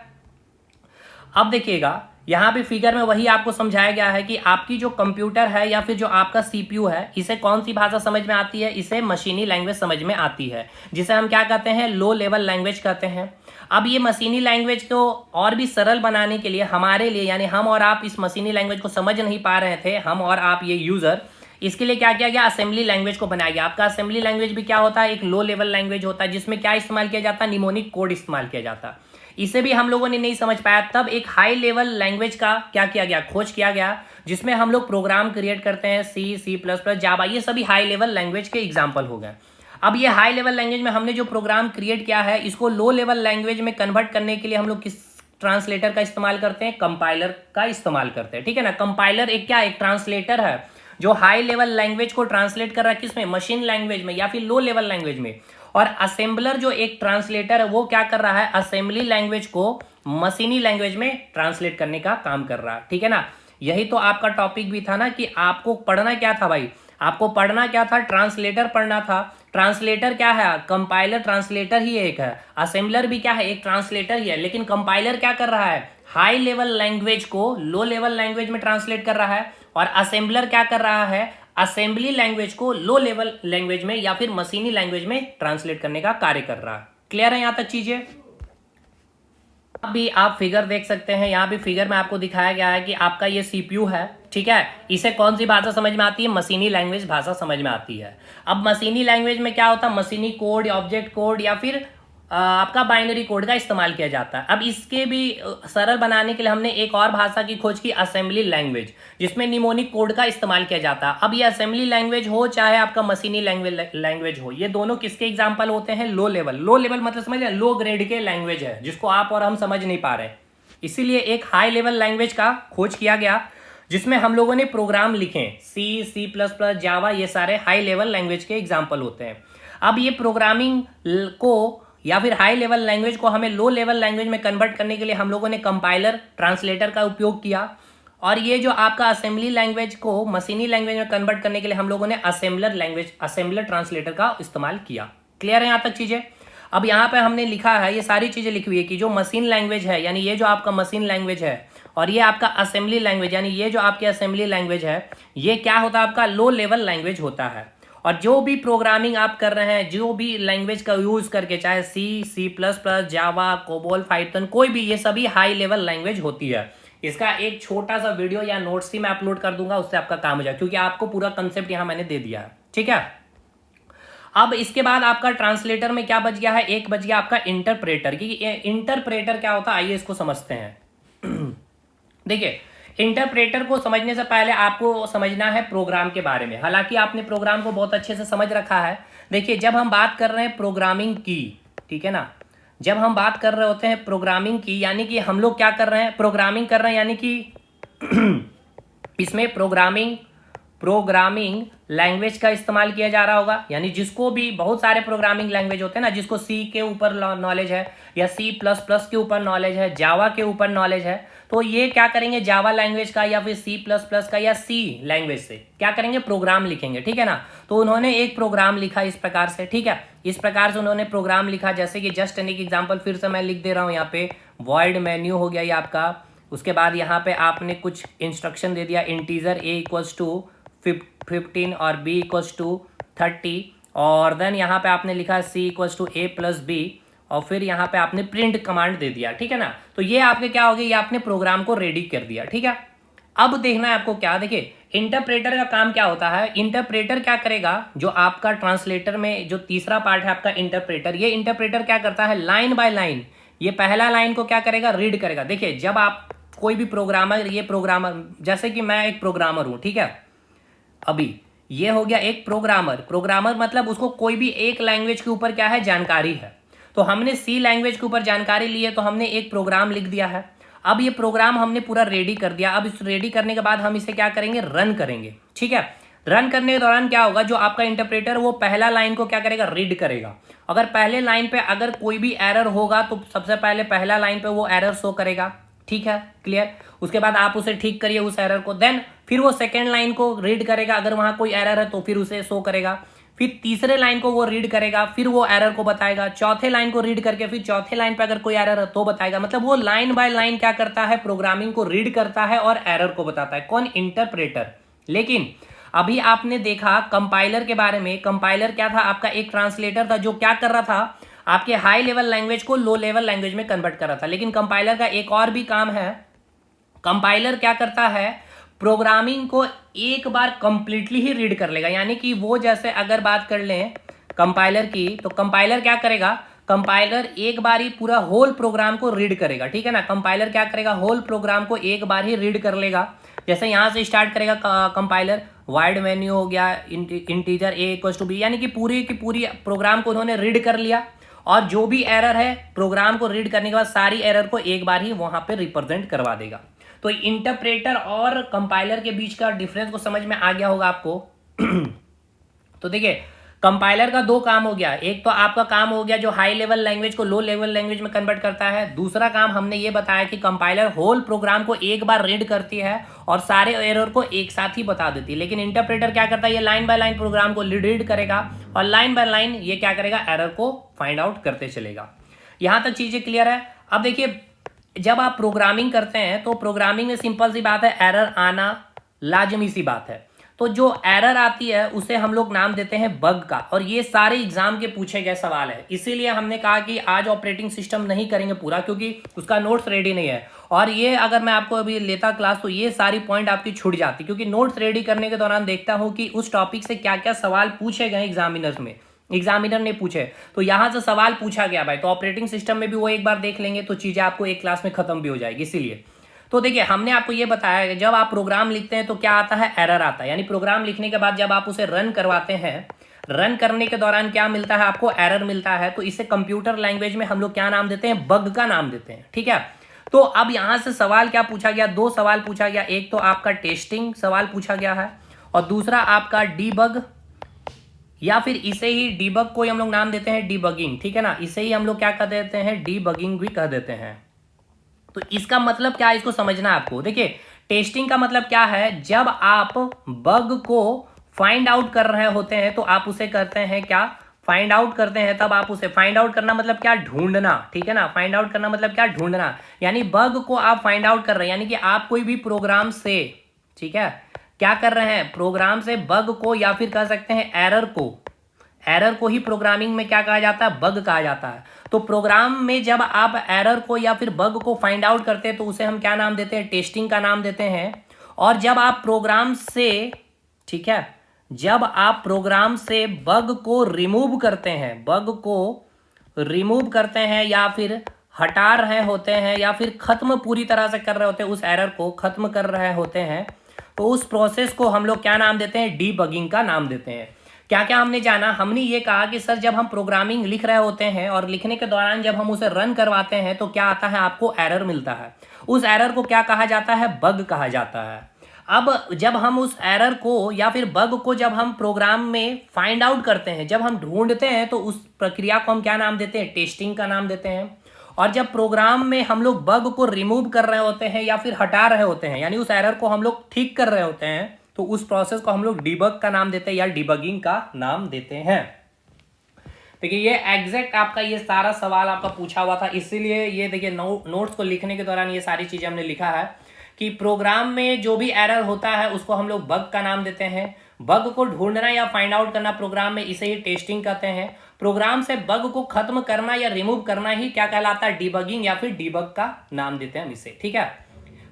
अब देखिएगा यहां पे फिगर में वही आपको समझाया गया है कि आपकी जो कंप्यूटर है या फिर जो आपका सीपीयू है, इसे कौन सी भाषा समझ में आती है, इसे मशीनी लैंग्वेज समझ में आती है, जिसे हम क्या कहते हैं, लो लेवल लैंग्वेज कहते हैं। अब ये मशीनी लैंग्वेज को और भी सरल बनाने के लिए हमारे लिए, यानी हम और आप इस मशीनी लैंग्वेज को समझ नहीं पा रहे थे, हम और आप ये यूजर, इसके लिए क्या किया गया, असेंबली लैंग्वेज को बनाया गया। आपका असेंबली लैंग्वेज भी क्या होता है, एक लो लेवल लैंग्वेज होता है, जिसमें क्या इस्तेमाल किया जाता है, निमोनिक कोड इस्तेमाल किया जाता है। इसे भी हम लोगों ने नहीं समझ पाया, तब एक हाई लेवल लैंग्वेज का क्या किया गया, खोज किया गया, जिसमें हम लोग प्रोग्राम क्रिएट करते हैं, C++, जावा, ये सभी हाई लेवल लैंग्वेज के एग्जाम्पल हो गए। अब ये हाई लेवल लैंग्वेज में हमने जो प्रोग्राम क्रिएट किया है, इसको लो लेवल लैंग्वेज में कन्वर्ट करने के लिए हम लोग किस ट्रांसलेटर का इस्तेमाल करते हैं, कंपाइलर का इस्तेमाल करते हैं, ठीक है ना। कंपाइलर एक ट्रांसलेटर है जो हाई लेवल लैंग्वेज को ट्रांसलेट कर रहा है किसमें, मशीन लैंग्वेज में या फिर लो लेवल लैंग्वेज में। और असेंबलर जो एक ट्रांसलेटर है वो क्या कर रहा है, असेंबली लैंग्वेज को मशीनी लैंग्वेज में ट्रांसलेट करने का काम कर रहा है, ठीक है ना। यही तो आपका टॉपिक भी था ना कि आपको पढ़ना क्या था भाई, आपको पढ़ना क्या था, ट्रांसलेटर पढ़ना था। ट्रांसलेटर क्या है, कंपाइलर ट्रांसलेटर ही एक है, असेंबलर भी क्या है, एक ट्रांसलेटर ही है। लेकिन कंपाइलर क्या कर रहा है, हाई लेवल लैंग्वेज को लो लेवल लैंग्वेज में ट्रांसलेट कर रहा है। और असेंबलर क्या कर रहा है, असेंबली लैंग्वेज को लो लेवल लैंग्वेज में या फिर मशीनी लैंग्वेज में ट्रांसलेट करने का कार्य कर रहा है। क्लियर है यहां तक चीजें। अभी आप फिगर देख सकते हैं, यहाँ भी फिगर में आपको दिखाया गया है कि आपका ये सीपीयू है, ठीक है, इसे कौन सी भाषा समझ में आती है, मशीनी लैंग्वेज भाषा समझ में आती है। अब मशीनी लैंग्वेज में क्या होता है, मशीनी कोड, ऑब्जेक्ट कोड या फिर आपका बाइनरी कोड का इस्तेमाल किया जाता है। अब इसके भी सरल बनाने के लिए हमने एक और भाषा की खोज की, असेंबली लैंग्वेज, जिसमें निमोनिक कोड का इस्तेमाल किया जाता है। अब ये असेंबली लैंग्वेज हो चाहे आपका मशीनी लैंग्वेज हो, ये दोनों किसके एग्जाम्पल होते हैं, लो लेवल। लो लेवल मतलब समझ रहे, लो ग्रेड के लैंग्वेज है जिसको आप और हम समझ नहीं पा रहे। इसीलिए एक हाई लेवल लैंग्वेज का खोज किया गया जिसमें हम लोगों ने प्रोग्राम लिखे, C++, जावा, ये सारे हाई लेवल लैंग्वेज के एग्जाम्पल होते हैं। अब ये प्रोग्रामिंग को या फिर हाई लेवल लैंग्वेज को हमें लो लेवल लैंग्वेज में कन्वर्ट करने के लिए हम लोगों ने कंपाइलर ट्रांसलेटर का उपयोग किया। और ये जो आपका असेंबली लैंग्वेज को मशीनी लैंग्वेज में कन्वर्ट करने के लिए हम लोगों ने असेंबलर ट्रांसलेटर का इस्तेमाल किया। क्लियर है यहाँ तक चीजें। अब यहाँ पे हमने लिखा है, ये सारी चीजें लिखी हुई है कि जो मशीन लैंग्वेज है, यानी ये जो आपका मशीन लैंग्वेज है, और ये आपका असेंबली लैंग्वेज, यानी ये जो आपकी असेंबली लैंग्वेज है, ये क्या होता है, आपका लो लेवल लैंग्वेज होता है। और जो भी प्रोग्रामिंग आप कर रहे हैं, जो भी लैंग्वेज का यूज करके, चाहे C++, जावा, कोबोल, पाइथन, कोई भी, ये सभी हाई लेवल लैंग्वेज होती है। इसका एक छोटा सा वीडियो या नोट्स ही मैं अपलोड कर दूंगा, उससे आपका काम हो जाए, क्योंकि आपको पूरा कंसेप्ट यहां मैंने दे दिया है, ठीक है। अब इसके बाद आपका ट्रांसलेटर में क्या बच गया है, एक बच गया आपका इंटरप्रेटर। क्योंकि इंटरप्रेटर क्या होता है, आइए इसको समझते हैं। देखिए इंटरप्रेटर को समझने से पहले आपको समझना है प्रोग्राम के बारे में। हालांकि आपने प्रोग्राम को बहुत अच्छे से समझ रखा है। देखिए, जब हम बात कर रहे हैं प्रोग्रामिंग की, ठीक है ना, जब हम बात कर रहे होते हैं प्रोग्रामिंग की, यानी कि हम लोग क्या कर रहे हैं, प्रोग्रामिंग कर रहे हैं, यानी कि इसमें प्रोग्रामिंग लैंग्वेज का इस्तेमाल किया जा रहा होगा। यानी जिसको भी बहुत सारे प्रोग्रामिंग लैंग्वेज होते हैं ना, जिसको सी के ऊपर नॉलेज है या C++ के ऊपर नॉलेज है, जावा के ऊपर नॉलेज है, तो ये क्या करेंगे, जावा लैंग्वेज का या फिर C++ का या सी लैंग्वेज से क्या करेंगे, प्रोग्राम लिखेंगे, ठीक है ना। तो उन्होंने एक प्रोग्राम लिखा इस प्रकार से, ठीक है, इस प्रकार से उन्होंने प्रोग्राम लिखा। जैसे कि जस्ट एक एग्जाम्पल फिर से मैं लिख दे रहा हूँ यहाँ पे, वॉइड मेन्यू हो गया ये आपका। उसके बाद यहाँ पे आपने कुछ इंस्ट्रक्शन दे दिया, इंटीजर a इक्वल्स टू 15 और b इक्वल्स टू 30, और देन यहाँ पे आपने लिखा c इक्वल्स टू a+b, और फिर यहाँ पे आपने प्रिंट कमांड दे दिया, ठीक है ना। तो ये आपके क्या हो गया, ये आपने प्रोग्राम को रेडी कर दिया, ठीक है। अब देखना है आपको क्या, देखिए इंटरप्रेटर का काम क्या होता है। इंटरप्रेटर क्या करेगा, जो आपका ट्रांसलेटर में जो तीसरा पार्ट है आपका इंटरप्रेटर, ये इंटरप्रेटर क्या करता है, लाइन बाय लाइन ये पहला लाइन को क्या करेगा, रीड करेगा। देखिए, जब आप कोई भी प्रोग्रामर, ये प्रोग्रामर जैसे कि मैं एक प्रोग्रामर हूं, ठीक है, अभी ये हो गया एक प्रोग्रामर मतलब उसको कोई भी एक लैंग्वेज के ऊपर क्या है, जानकारी है। तो हमने सी लैंग्वेज के ऊपर जानकारी ली है, तो हमने एक प्रोग्राम लिख दिया है। अब ये प्रोग्राम हमने पूरा रेडी कर दिया। अब इस रेडी करने के बाद हम इसे क्या करेंगे, रन करेंगे, ठीक है। रन करने के दौरान क्या होगा, जो आपका इंटरप्रेटर वो पहला लाइन को क्या करेगा, रीड करेगा। अगर पहले लाइन पे अगर कोई भी एरर होगा तो सबसे पहले पहला लाइन पे वो एरर शो करेगा, ठीक है, क्लियर। उसके बाद आप उसे ठीक करिए उस एरर को, देन फिर वो सेकेंड लाइन को रीड करेगा, अगर वहां कोई एरर है तो फिर उसे शो करेगा। फिर तीसरे लाइन को वो रीड करेगा, फिर वो एरर को बताएगा। चौथे लाइन को रीड करके फिर चौथे लाइन पे अगर कोई एरर है तो बताएगा। मतलब वो लाइन बाय लाइन क्या करता है, प्रोग्रामिंग को रीड करता है और एरर को बताता है। कौन, इंटरप्रेटर। लेकिन अभी आपने देखा कंपाइलर के बारे में, कंपाइलर क्या था, आपका एक ट्रांसलेटर था जो क्या कर रहा था, आपके हाई लेवल लैंग्वेज को लो लेवल लैंग्वेज में कन्वर्ट कर रहा था। लेकिन कंपाइलर का एक और भी काम है, कंपाइलर क्या करता है, प्रोग्रामिंग को एक बार कंप्लीटली ही रीड कर लेगा। यानी कि वो जैसे अगर बात कर लें कंपाइलर की, तो कंपाइलर क्या करेगा, कंपाइलर एक बार ही पूरा होल प्रोग्राम को रीड करेगा, ठीक है ना। कंपाइलर क्या करेगा, होल प्रोग्राम को एक बार ही रीड कर लेगा। जैसे यहां से स्टार्ट करेगा कंपाइलर, वाइड मेन्यू हो गया, integer a equals to b, यानी कि पूरी की पूरी प्रोग्राम को उन्होंने रीड कर लिया। और जो भी एरर है प्रोग्राम को रीड करने के बाद सारी एरर को एक बार ही वहां पे रिप्रेजेंट करवा देगा। तो इंटरप्रेटर और कंपाइलर के बीच का डिफरेंस को समझ में आ गया होगा आपको। तो देखिए, कंपाइलर का दो काम हो गया। एक तो आपका काम हो गया जो हाई लेवल लैंग्वेज को लो लेवल लैंग्वेज में कन्वर्ट करता है। दूसरा काम हमने ये बताया कि कंपाइलर होल प्रोग्राम को एक बार रीड करती है और सारे एरर को एक साथ ही बता देती है। लेकिन इंटरप्रेटर क्या करता है, ये लाइन बाय लाइन प्रोग्राम को रीड करेगा और लाइन बाय लाइन ये क्या करेगा, एरर को फाइंड आउट करते चलेगा। यहां तक चीजें क्लियर है। अब देखिए, जब आप प्रोग्रामिंग करते हैं तो प्रोग्रामिंग में सिंपल सी बात है, एरर आना लाजमी सी बात है। तो जो एरर आती है उसे हम लोग नाम देते हैं बग का, और ये सारे एग्जाम के पूछे गए सवाल है। इसीलिए हमने कहा कि आज ऑपरेटिंग सिस्टम नहीं करेंगे पूरा, क्योंकि उसका नोट्स रेडी नहीं है। और ये अगर मैं आपको अभी लेता क्लास तो ये सारी पॉइंट आपकी छूट जाती, क्योंकि नोट्स रेडी करने के दौरान देखता हूं कि उस टॉपिक से क्या क्या सवाल पूछे गए एग्जामिनर्स में, एग्जामिनर ने पूछे, तो यहां से सवाल पूछा गया भाई, तो ऑपरेटिंग सिस्टम में भी वो एक बार देख लेंगे तो चीजें आपको एक क्लास में खत्म भी हो जाएगी। इसीलिए तो देखिए, हमने आपको ये बताया कि जब आप प्रोग्राम लिखते हैं तो क्या आता है, एरर आता है। यानी प्रोग्राम लिखने के बाद जब आप उसे रन करवाते हैं, रन करने के दौरान क्या मिलता है, आपको एरर मिलता है। तो इसे कंप्यूटर लैंग्वेज में हम लोग क्या नाम देते हैं, बग का नाम देते हैं, ठीक है। तो अब यहां से सवाल क्या पूछा गया, दो सवाल पूछा गया। एक तो आपका टेस्टिंग सवाल पूछा गया है और दूसरा आपका डीबग, या फिर इसे ही डीबग को हम लोग नाम देते हैं डीबगिंग, ठीक है ना। इसे ही हम लोग क्या कह देते हैं, डीबगिंग भी कह देते हैं। तो इसका मतलब क्या है, इसको समझना है आपको। देखिए, टेस्टिंग का मतलब क्या है, जब आप बग को फाइंड आउट कर रहे होते हैं तो आप उसे करते हैं क्या, फाइंड आउट करते हैं। तब आप उसे फाइंड आउट करना मतलब क्या, ढूंढना, ठीक है ना। फाइंड आउट करना मतलब क्या, ढूंढना। यानी बग को आप फाइंड आउट कर रहे हैं, यानी कि आप कोई भी प्रोग्राम से, ठीक है, क्या कर रहे हैं, प्रोग्राम से बग को, या फिर कह सकते हैं एरर को, एरर को ही प्रोग्रामिंग में क्या कहा जाता है, बग कहा जाता है। तो प्रोग्राम में जब आप एरर को या फिर बग को फाइंड आउट करते हैं तो उसे हम क्या नाम देते हैं, टेस्टिंग का नाम देते हैं। और जब आप प्रोग्राम से, ठीक है, जब आप प्रोग्राम से बग को रिमूव करते हैं, बग को रिमूव करते हैं या फिर हटा रहे होते हैं या फिर खत्म पूरी तरह से कर रहे होते हैं, उस एरर को खत्म कर रहे होते हैं, तो उस प्रोसेस को हम लोग क्या नाम देते हैं? डीबगिंग का नाम देते हैं। क्या क्या हमने जाना? हमने ये कहा कि सर जब हम प्रोग्रामिंग लिख रहे होते हैं और लिखने के दौरान जब हम उसे रन करवाते हैं तो क्या आता है? आपको एरर मिलता है। उस एरर को क्या कहा जाता है? बग कहा जाता है। अब जब हम उस एरर को या फिर बग को जब हम प्रोग्राम में फाइंड आउट करते हैं, जब हम ढूंढते हैं, तो उस प्रक्रिया को हम क्या नाम देते हैं? टेस्टिंग का नाम देते हैं। और जब प्रोग्राम में हम लोग बग को रिमूव कर रहे होते हैं या फिर हटा रहे होते हैं, यानी उस एरर को हम लोग ठीक कर रहे होते हैं, तो उस प्रोसेस को हम लोग डीबग का नाम देते हैं या डीबगिंग का नाम देते हैं। देखिए ये एग्जैक्ट आपका ये सारा सवाल आपका पूछा हुआ था, इसीलिए ये देखिए नोट्स को लिखने के दौरान ये सारी चीजें हमने लिखा है कि प्रोग्राम में जो भी एरर होता है उसको हम लोग बग का नाम देते हैं। बग को ढूंढना या फाइंड आउट करना प्रोग्राम में, इसे ही टेस्टिंग कहते हैं। प्रोग्राम से बग को खत्म करना या रिमूव करना ही क्या कहलाता है? डीबगिंग या फिर डीबग का नाम देते हैं हम इसे। ठीक है,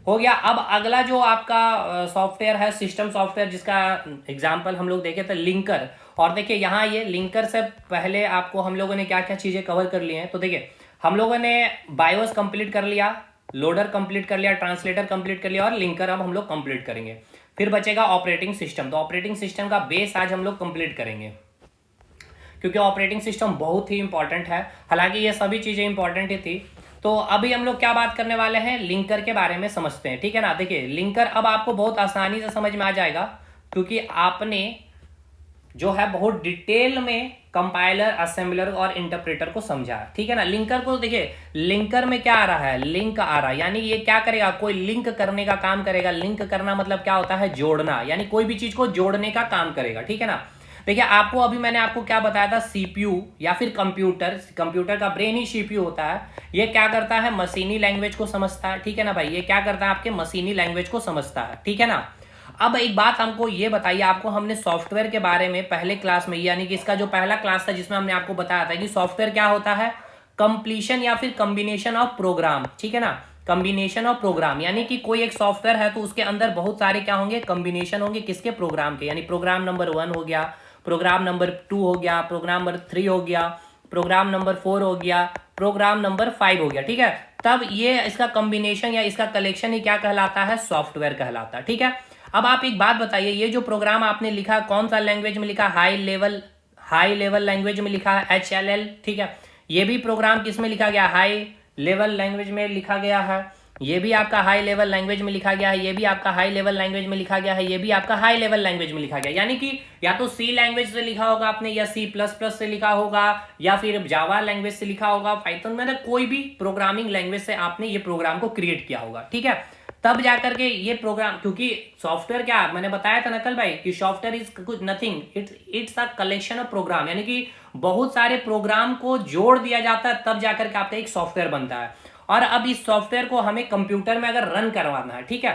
हो गया। अब अगला जो आपका सॉफ्टवेयर है, सिस्टम सॉफ्टवेयर, जिसका एग्जांपल हम लोग देखे थे लिंकर। और देखिए यहाँ ये लिंकर से पहले आपको हम लोगों ने क्या क्या चीज़ें कवर कर ली हैं। तो देखिए हम लोगों ने बायोस कंप्लीट कर लिया, लोडर कंप्लीट कर लिया, ट्रांसलेटर कंप्लीट कर लिया और लिंकर अब हम लोग कंप्लीट करेंगे। फिर बचेगा ऑपरेटिंग सिस्टम। तो ऑपरेटिंग सिस्टम का बेस आज हम लोग कंप्लीट करेंगे, क्योंकि ऑपरेटिंग सिस्टम बहुत ही इंपॉर्टेंट है। हालांकि ये सभी चीज़ें इंपॉर्टेंट ही थी। तो अभी हम लोग क्या बात करने वाले हैं? लिंकर के बारे में समझते हैं। ठीक है ना। देखिए लिंकर अब आपको बहुत आसानी से समझ में आ जाएगा, क्योंकि आपने जो है बहुत डिटेल में कंपाइलर, असेंबलर और इंटरप्रेटर को समझा। ठीक है ना। लिंकर को देखिए, लिंकर में क्या आ रहा है? लिंक आ रहा है, यानी ये क्या करेगा? कोई लिंक करने का काम करेगा। लिंक करना मतलब क्या होता है? जोड़ना, यानी कोई भी चीज को जोड़ने का काम करेगा। ठीक है ना। देखिए आपको अभी मैंने आपको क्या बताया था? सीपीयू या फिर कंप्यूटर का ब्रेन ही सीपीयू होता है। ये क्या करता है? मशीनी लैंग्वेज को समझता है। ठीक है ना भाई, ये क्या करता है? आपके मशीनी लैंग्वेज को समझता है। ठीक है ना। अब एक बात हमको ये बताइए, आपको हमने सॉफ्टवेयर के बारे में पहले क्लास में, यानी कि इसका जो पहला क्लास था जिसमें हमने आपको बताया था कि सॉफ्टवेयर क्या होता है? कंप्लीशन या फिर कॉम्बिनेशन ऑफ प्रोग्राम। ठीक है ना। कॉम्बिनेशन ऑफ प्रोग्राम, यानी कि कोई एक सॉफ्टवेयर है तो उसके अंदर बहुत सारे क्या होंगे? कॉम्बिनेशन होंगे। किसके? प्रोग्राम के। यानी प्रोग्राम नंबर 1 हो गया, प्रोग्राम नंबर 2 हो गया, प्रोग्राम नंबर 3 हो गया, प्रोग्राम नंबर 4 हो गया, प्रोग्राम नंबर 5 हो गया। ठीक है, तब ये इसका कॉम्बिनेशन या इसका कलेक्शन ही क्या कहलाता है? सॉफ्टवेयर कहलाता है। ठीक है। अब आप एक बात बताइए, ये जो प्रोग्राम आपने लिखा कौन सा लैंग्वेज में लिखा? हाई लेवल लैंग्वेज में लिखा है, HLL। ठीक है, ये भी प्रोग्राम किस में लिखा गया? हाई लेवल लैंग्वेज में लिखा गया है। ये भी आपका हाई लेवल लैंग्वेज में लिखा गया है, ये भी आपका हाई लेवल लैंग्वेज में लिखा गया है, ये भी आपका हाई लेवल लैंग्वेज में लिखा गया। यानी कि या तो सी लैंग्वेज से लिखा होगा आपने, या C++ से लिखा होगा, या फिर जावा लैंग्वेज से लिखा होगा, पाइथन में, कोई भी प्रोग्रामिंग लैंग्वेज से आपने ये प्रोग्राम को क्रिएट किया होगा। ठीक है, तब जाकर के ये प्रोग्राम, क्योंकि सॉफ्टवेयर क्या मैंने बताया था नकल भाई कि सॉफ्टवेयर इज कुछ nothing, it's a collection of program, यानी कि बहुत सारे प्रोग्राम को जोड़ दिया जाता है तब जाकर के आपका एक सॉफ्टवेयर बनता है। और अब इस सॉफ्टवेयर को हमें कंप्यूटर में अगर रन करवाना है, ठीक है,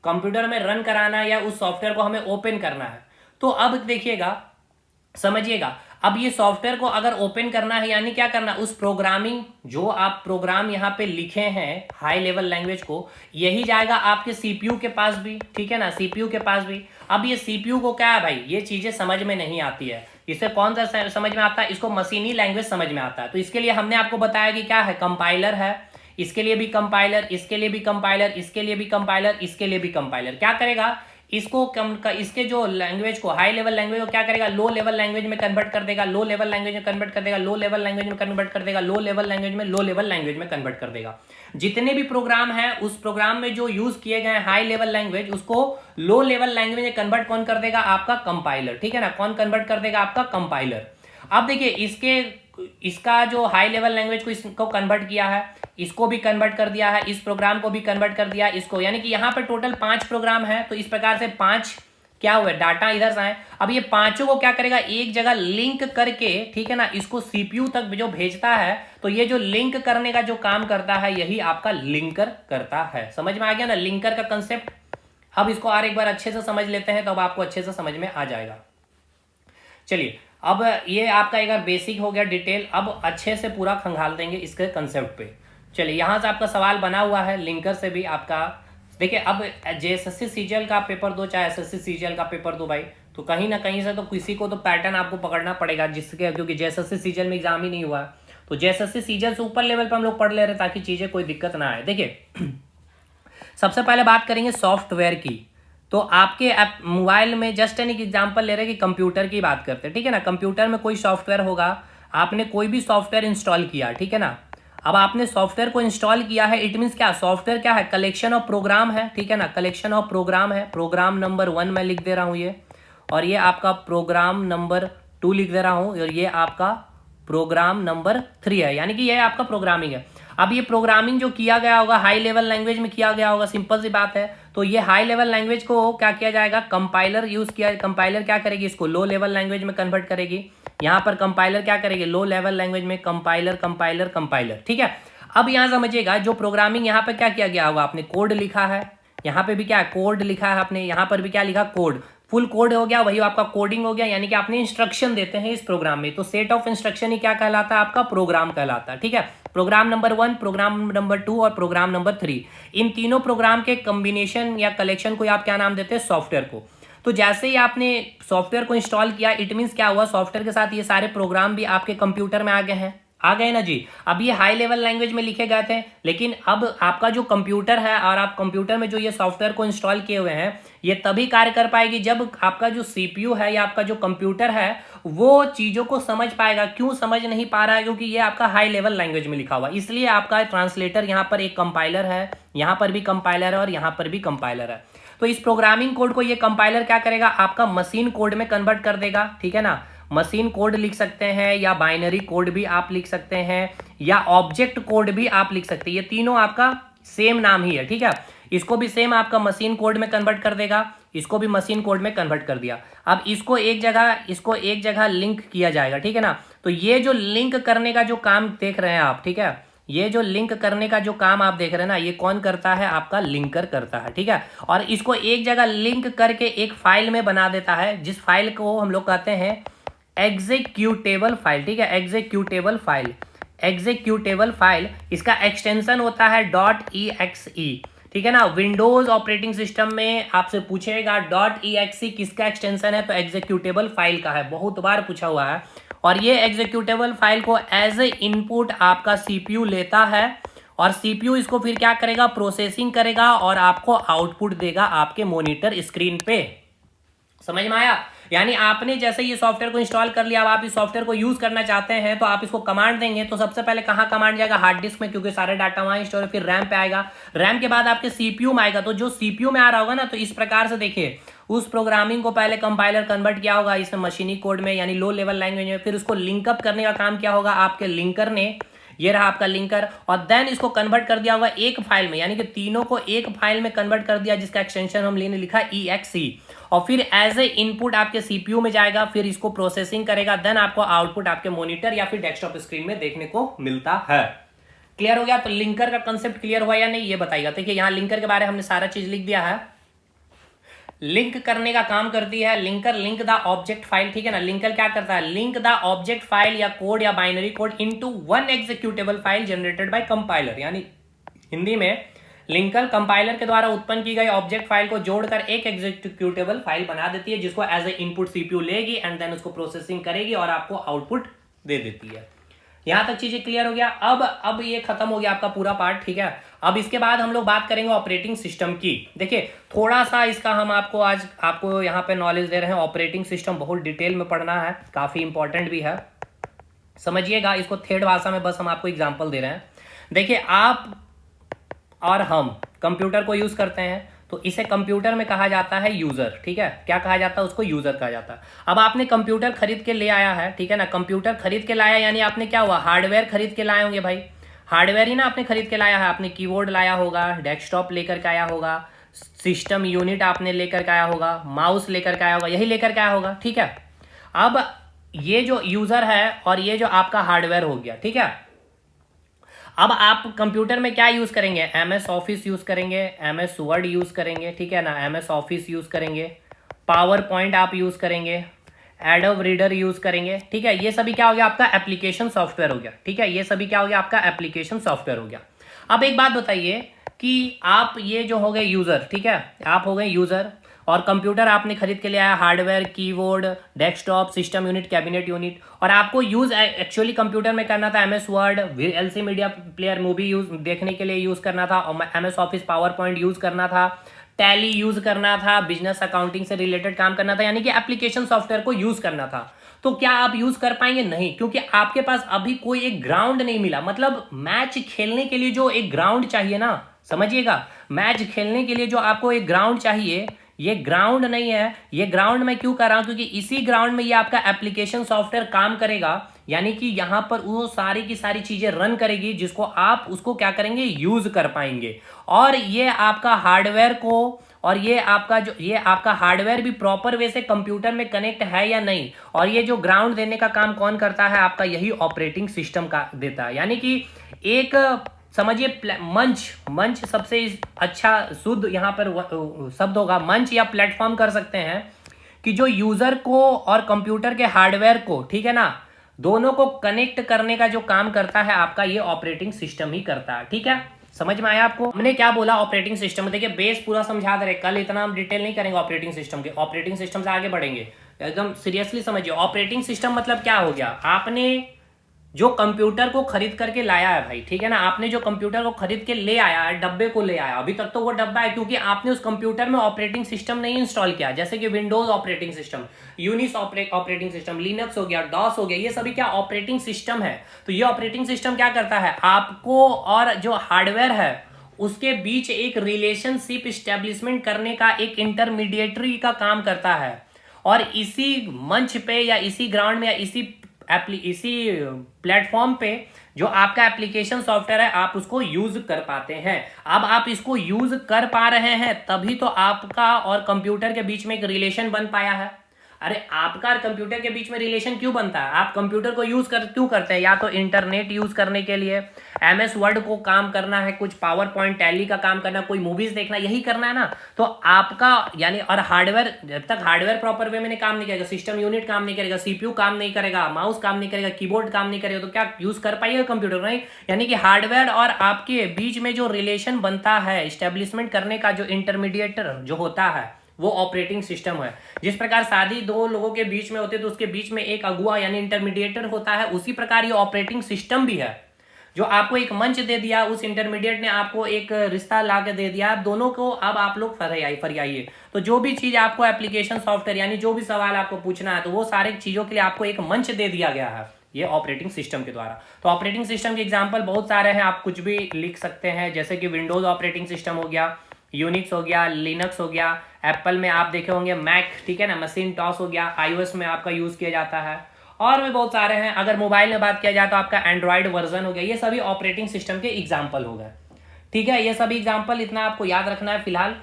कंप्यूटर में रन कराना है या उस सॉफ्टवेयर को हमें ओपन करना है, तो अब देखिएगा, समझिएगा, अब ये सॉफ्टवेयर को अगर ओपन करना है, यानी क्या करना, उस प्रोग्रामिंग जो आप प्रोग्राम यहाँ पे लिखे हैं हाई लेवल लैंग्वेज को, यही जाएगा आपके सीपीयू के पास भी। ठीक है ना, सीपीयू के पास भी। अब ये सीपीयू को क्या है भाई, ये चीजें समझ में नहीं आती है। इसे कौन सा समझ में आता है? इसको मशीनी लैंग्वेज समझ में आता है। तो इसके लिए हमने आपको बताया कि क्या है, कंपाइलर है, इसके लिए भी कंपाइलर, इसके लिए भी कंपाइलर, इसके लिए भी कंपाइलर, इसके लिए भी कंपाइलर। क्या करेगा, इसको इसके जो लैंग्वेज को, हाई लेवल लैंग्वेज को क्या करेगा, लो लेवल लैंग्वेज में कन्वर्ट कर देगा, लो लेवल लैंग्वेज में कन्वर्ट कर देगा, लो लेवल लैंग्वेज में कन्वर्ट कर देगा, लो लेवल लैंग्वेज में, लो लेवल लैंग्वेज में कन्वर्ट कर देगा। जितने भी प्रोग्राम है उस प्रोग्राम में जो यूज किए गए हाई लेवल लैंग्वेज, उसको लो लेवल लैंग्वेज में कन्वर्ट कौन कर देगा, आपका कंपाइलर। ठीक है ना, कौन कन्वर्ट कर देगा, आपका कंपाइलर। अब देखिए इसका जो हाई लेवल लैंग्वेज को इसको कन्वर्ट किया है, इसको भी कन्वर्ट कर दिया है, इस प्रोग्राम को भी कन्वर्ट कर दिया, इसको, यानी कि यहाँ पे टोटल 5 प्रोग्राम है। तो इस प्रकार से 5 क्या हुए, डाटा इधर से आए। अब ये पांचों को क्या करेगा, एक जगह लिंक करके, ठीक है ना, इसको सीपीयू तक जो भेजता है। तो ये जो लिंक करने का जो काम करता है, यही आपका लिंकर करता है। समझ में आ गया ना लिंकर का कंसेप्ट। अब इसको और एक बार अच्छे से समझ लेते हैं, तो अब आपको अच्छे से समझ में आ जाएगा। चलिए, अब ये आपका एक बार बेसिक हो गया, डिटेल। अब अच्छे से पूरा खंगाल देंगे इसके कंसेप्ट पे। चलिए, यहाँ से आपका सवाल बना हुआ है, लिंकर से भी आपका देखिए। अब जेएसएससी सीजीएल का पेपर दो, चाहे एसएससी सीजीएल का पेपर दो भाई, तो कहीं ना कहीं से तो किसी को तो पैटर्न आपको पकड़ना पड़ेगा, जिसके, क्योंकि जेएसएससी सीजीएल में एग्जाम ही नहीं हुआ है, तो जेएसएससी सीजीएल से ऊपर लेवल पे हम लोग पढ़ ले रहे हैं ताकि चीजें कोई दिक्कत ना आए। देखिए सबसे पहले बात करेंगे सॉफ्टवेयर की। तो आपके मोबाइल में जस्ट एन एग्जांपल ले रहे हैं कि कंप्यूटर की बात करते हैं, ठीक है ना। कंप्यूटर में कोई सॉफ्टवेयर होगा, आपने कोई भी सॉफ्टवेयर इंस्टॉल किया, ठीक है ना। अब आपने सॉफ्टवेयर को इंस्टॉल किया है, इट मीन्स क्या, सॉफ्टवेयर क्या है, कलेक्शन ऑफ प्रोग्राम है, ठीक है ना, कलेक्शन ऑफ प्रोग्राम है। प्रोग्राम नंबर 1 मैं लिख दे रहा हूँ ये, और ये आपका प्रोग्राम नंबर 2 लिख दे रहा हूँ, और ये आपका प्रोग्राम नंबर 3 है, यानी कि ये आपका प्रोग्रामिंग है। अब ये प्रोग्रामिंग जो किया गया होगा हाई लेवल लैंग्वेज में किया गया होगा, सिंपल सी बात है। तो ये हाई लेवल लैंग्वेज को क्या किया जाएगा, कंपाइलर यूज किया, कंपाइलर क्या करेगी, इसको लो लेवल लैंग्वेज में कन्वर्ट करेगी। यहाँ पर कंपाइलर क्या करेगी, लो लेवल लैंग्वेज में कंपाइलर कंपाइलर कंपाइलर, ठीक है। अब यहाँ समझिएगा जो प्रोग्रामिंग यहाँ पे क्या किया गया होगा, आपने कोड लिखा है, यहाँ पे भी क्या है, कोड लिखा है आपने, यहाँ पर भी क्या लिखा, कोड, फुल कोड हो गया, वही आपका कोडिंग हो गया, यानी कि आपने इंस्ट्रक्शन देते हैं इस प्रोग्राम में। तो सेट ऑफ इंस्ट्रक्शन ही क्या कहलाता है, आपका प्रोग्राम कहलाता है, ठीक है। प्रोग्राम नंबर 1, प्रोग्राम नंबर 2 और प्रोग्राम नंबर 3, इन तीनों प्रोग्राम के कॉम्बिनेशन या कलेक्शन को आप क्या नाम देते हैं, सॉफ्टवेयर को। तो जैसे ही आपने सॉफ्टवेयर को इंस्टॉल किया, इट मीन्स क्या हुआ, सॉफ्टवेयर के साथ ये सारे प्रोग्राम भी आपके कंप्यूटर में आ गए हैं, आ गए ना जी। अब ये हाई लेवल लैंग्वेज में लिखे गए थे, लेकिन अब आपका जो कंप्यूटर है और आप कंप्यूटर में जो ये सॉफ्टवेयर को इंस्टॉल किए हुए हैं, ये तभी कार्य कर पाएगी जब आपका जो सीपीयू है या आपका जो कंप्यूटर है वो चीज़ों को समझ पाएगा। क्यों समझ नहीं पा रहा है, क्योंकि ये आपका हाई लेवल लैंग्वेज में लिखा हुआ, इसलिए आपका ट्रांसलेटर यहाँ पर एक कंपाइलर है, यहाँ पर भी कंपाइलर है और यहाँ पर भी कंपाइलर है। तो इस प्रोग्रामिंग कोड को ये कंपाइलर क्या करेगा, आपका मशीन कोड में कन्वर्ट कर देगा, ठीक है ना। मशीन कोड लिख सकते हैं या बाइनरी कोड भी आप लिख सकते हैं या ऑब्जेक्ट कोड भी आप लिख सकते हैं, ये तीनों आपका सेम नाम ही है, ठीक है। इसको भी सेम आपका मशीन कोड में कन्वर्ट कर देगा, इसको भी मशीन कोड में कन्वर्ट कर दिया। अब इसको एक जगह लिंक किया जाएगा, ठीक है ना। तो ये जो लिंक करने का जो काम देख रहे हैं आप, ठीक है, ये जो लिंक करने का जो काम आप देख रहे हैं ना, ये कौन करता है, आपका लिंकर करता है, ठीक है। और इसको एक जगह लिंक करके एक फाइल में बना देता है, जिस फाइल को हम लोग कहते हैं एग्जीक्यूटेबल फाइल, ठीक है, एग्जीक्यूटेबल फाइल। एग्जीक्यूटेबल फाइल इसका एक्सटेंशन होता है .exe, ठीक है ना। विंडोज ऑपरेटिंग सिस्टम में आपसे पूछेगा .exe किसका एक्सटेंशन है, तो एग्जीक्यूटेबल फाइल का है, बहुत बार पूछा हुआ है। और ये एग्जीक्यूटेबल फाइल को एज ए इनपुट आपका सीपीयू लेता है, और सीपीयू इसको फिर क्या करेगा, प्रोसेसिंग करेगा और आपको आउटपुट देगा आपके मॉनिटर स्क्रीन पे। समझ में आया। यानी आपने जैसे ये सॉफ्टवेयर को इंस्टॉल कर लिया, अब आप इस सॉफ्टवेयर को यूज करना चाहते हैं तो आप इसको कमांड देंगे, तो सबसे पहले कहाँ कमांड जाएगा, हार्ड डिस्क में, क्योंकि सारे डाटा वहां स्टोर है। फिर रैम पे आएगा, रैम के बाद आपके सीपीयू में आएगा। तो जो सीपीयू में आ रहा होगा ना, तो इस प्रकार से देखिए, उस प्रोग्रामिंग को पहले कंपाइलर कन्वर्ट किया होगा इसमें मशीनी कोड में, यानी लो लेवल लैंग्वेज में। फिर उसको लिंकअप करने का काम क्या होगा, आपके लिंकर ने, ये रहा आपका लिंकर, और देन इसको कन्वर्ट कर दिया होगा एक फाइल में, यानी कि तीनों को एक फाइल में कन्वर्ट कर दिया, जिसका एक्सटेंशन हम लेने लिखा exe। और फिर एज ए इनपुट आपके सीपीयू में जाएगा, फिर इसको प्रोसेसिंग करेगा, देन आपको आउटपुट आपके मॉनिटर या फिर डेस्कटॉप स्क्रीन में देखने को मिलता है। क्लियर हो गया। तो लिंकर का कंसेप्ट क्लियर हुआ या नहीं, ये बताइएगा। देखिए यहाँ लिंकर के बारे में हमने सारा चीज लिख दिया है। लिंक करने का काम करती है linker, link the object file, ठीक है ना। लिंकर क्या करता है, लिंक द ऑब्जेक्ट फाइल या कोड या binary code into one executable file generated by compiler. यानी हिंदी में लिंकर कंपाइलर के द्वारा उत्पन्न की गई ऑब्जेक्ट फाइल को जोड़कर एक एग्जीक्यूटेबल फाइल बना देती है, जिसको एज ए इनपुट सीपीयू लेगी एंड देन उसको प्रोसेसिंग करेगी और आपको आउटपुट दे देती है। यहां तक चीजें क्लियर हो गया। अब ये खत्म हो गया आपका पूरा पार्ट, ठीक है। अब इसके बाद हम लोग बात करेंगे ऑपरेटिंग सिस्टम की। देखिए थोड़ा सा इसका हम आपको यहाँ पे नॉलेज दे रहे हैं। ऑपरेटिंग सिस्टम बहुत डिटेल में पढ़ना है, काफी इंपॉर्टेंट भी है, समझिएगा इसको। थेड भाषा में बस हम आपको एग्जाम्पल दे रहे हैं। देखिए आप और हम कंप्यूटर को यूज करते हैं, तो इसे कंप्यूटर में कहा जाता है यूजर, ठीक है। क्या कहा जाता है, उसको यूजर कहा जाता है। अब आपने कंप्यूटर खरीद के ले आया है, ठीक है ना। कंप्यूटर खरीद के लाया यानी आपने क्या हुआ, हार्डवेयर खरीद के लाए होंगे भाई, हार्डवेयर ही ना आपने खरीद के लाया है। आपने कीबोर्ड लाया होगा, डेस्कटॉप लेकर के आया होगा, सिस्टम यूनिट आपने लेकर के आया होगा, माउस लेकर के आया होगा, यही लेकर के आया होगा, ठीक है। अब ये जो यूजर है और ये जो आपका हार्डवेयर हो गया, ठीक है। अब आप कंप्यूटर में क्या यूज करेंगे, एमएस ऑफिस यूज करेंगे, एमएस वर्ड यूज करेंगे, ठीक है ना, एमएस ऑफिस यूज करेंगे, पावर पॉइंट आप यूज करेंगे, एडोब रीडर यूज करेंगे, ठीक है। ये सभी क्या हो गया, आपका एप्लीकेशन सॉफ्टवेयर हो गया, ठीक है। ये सभी क्या हो गया, आपका एप्लीकेशन सॉफ्टवेयर हो गया। अब एक बात बताइए कि आप ये जो हो गए यूजर, ठीक है, आप हो गए यूजर, और कंप्यूटर आपने खरीद के लिया है hardware, keyboard, desktop, system unit, cabinet unit, और आपको यूज एक्चुअली कंप्यूटर में करना था MS word, VLC media player, movie use देखने के लिए यूज करना था, और MS office power point use करना था, टैली यूज करना था, बिजनेस अकाउंटिंग से रिलेटेड काम करना था, यानी कि एप्लीकेशन सॉफ्टवेयर को यूज करना था। तो क्या आप यूज कर पाएंगे? नहीं, क्योंकि आपके पास अभी कोई एक ग्राउंड नहीं मिला। मतलब मैच खेलने के लिए जो एक ग्राउंड चाहिए ना, समझिएगा, मैच खेलने के लिए जो आपको एक ग्राउंड चाहिए, ये ग्राउंड नहीं है। ये ग्राउंड मैं क्यों कर रहा हूं? क्योंकि इसी ग्राउंड में ये आपका एप्लीकेशन सॉफ्टवेयर काम करेगा, यानी कि यहां पर वो सारी की सारी चीजें रन करेगी जिसको आप उसको क्या करेंगे, यूज कर पाएंगे। और ये आपका हार्डवेयर को, और ये आपका हार्डवेयर भी प्रॉपर वे से कंप्यूटर में कनेक्ट है या नहीं, और ये जो ग्राउंड देने का काम कौन करता है? आपका यही ऑपरेटिंग सिस्टम का देता है। यानी कि एक समझिए मंच सबसे अच्छा शुद्ध यहाँ पर शब्द होगा, मंच या प्लेटफॉर्म कर सकते हैं कि जो यूजर को और कंप्यूटर के हार्डवेयर को, ठीक है ना, दोनों को कनेक्ट करने का जो काम करता है आपका ये ऑपरेटिंग सिस्टम ही करता है। ठीक है, समझ में आया आपको? हमने क्या बोला ऑपरेटिंग सिस्टम? देखिए बेस पूरा समझा दे रहे, कल इतना हम डिटेल नहीं करेंगे ऑपरेटिंग सिस्टम के, ऑपरेटिंग सिस्टम से आगे बढ़ेंगे। एकदम सीरियसली समझिए, ऑपरेटिंग सिस्टम मतलब क्या हो गया? आपने जो कंप्यूटर को खरीद करके लाया है भाई, ठीक है ना, आपने जो कंप्यूटर को खरीद के ले आया है, डब्बे को ले आया, अभी तक तो वो डब्बा है क्योंकि आपने उस कंप्यूटर में ऑपरेटिंग सिस्टम नहीं इंस्टॉल किया। जैसे कि Windows operating system, Unix operating system, Linux हो गया, डॉस हो गया, ये सभी क्या ऑपरेटिंग सिस्टम है। तो ये ऑपरेटिंग सिस्टम क्या करता है? आपको और जो हार्डवेयर है उसके बीच एक रिलेशनशिप स्टैब्लिशमेंट करने का, एक इंटरमीडिएटरी का काम करता है। और इसी मंच पे या इसी ग्राउंड में या इसी प्लेटफॉर्म पे जो आपका एप्लीकेशन सॉफ्टवेयर है आप उसको यूज कर पाते हैं। अब आप इसको यूज कर पा रहे हैं तभी तो आपका और कंप्यूटर के बीच में एक रिलेशन बन पाया है। अरे आपका और कंप्यूटर के बीच में रिलेशन क्यों बनता है? आप कंप्यूटर को क्यों करते हैं? या तो इंटरनेट यूज करने के लिए, MS वर्ड को काम करना है, कुछ पावर पॉइंट टैली का काम करना, कोई मूवीज देखना, यही करना है ना। तो आपका यानी, और हार्डवेयर, जब तक हार्डवेयर प्रॉपर वे में काम नहीं करेगा, सिस्टम यूनिट काम नहीं करेगा, CPU काम नहीं करेगा, माउस काम नहीं करेगा, कीबोर्ड काम नहीं करेगा, तो क्या यूज कर पाइएगा कंप्यूटर? नहीं। यानी कि हार्डवेयर और आपके बीच में जो रिलेशन बनता है स्टैब्लिशमेंट करने का, जो इंटरमीडिएटर जो होता है, वो ऑपरेटिंग सिस्टम है। जिस प्रकार शादी दो लोगों के बीच में होती है तो उसके बीच में एक अगुआ यानी इंटरमीडिएटर होता है, उसी प्रकार ये ऑपरेटिंग सिस्टम भी है जो आपको एक मंच दे दिया, उस इंटरमीडिएट ने आपको एक रिश्ता ला के दे दिया, आप दोनों को अब आप लोग फरियाइए। तो जो भी चीज आपको एप्लीकेशन सॉफ्टवेयर यानी जो भी सवाल आपको पूछना है तो वो सारे चीजों के लिए आपको एक मंच दे दिया गया है ये ऑपरेटिंग सिस्टम के द्वारा। तो ऑपरेटिंग सिस्टम के एग्जाम्पल बहुत सारे हैं, आप कुछ भी लिख सकते हैं, जैसे कि विंडोज ऑपरेटिंग सिस्टम हो गया, यूनिक्स हो गया, लिनक्स हो गया, एप्पल में आप देखे होंगे मैक, ठीक है ना, मशीनटॉस हो गया, iOS में आपका यूज किया जाता है, और भी बहुत सारे हैं। अगर मोबाइल में बात किया जाए तो आपका एंड्रॉयड वर्जन हो गया। ये सभी ऑपरेटिंग सिस्टम के एग्जाम्पल हो गए। ठीक है, ये सभी एग्जाम्पल इतना आपको याद रखना है फिलहाल।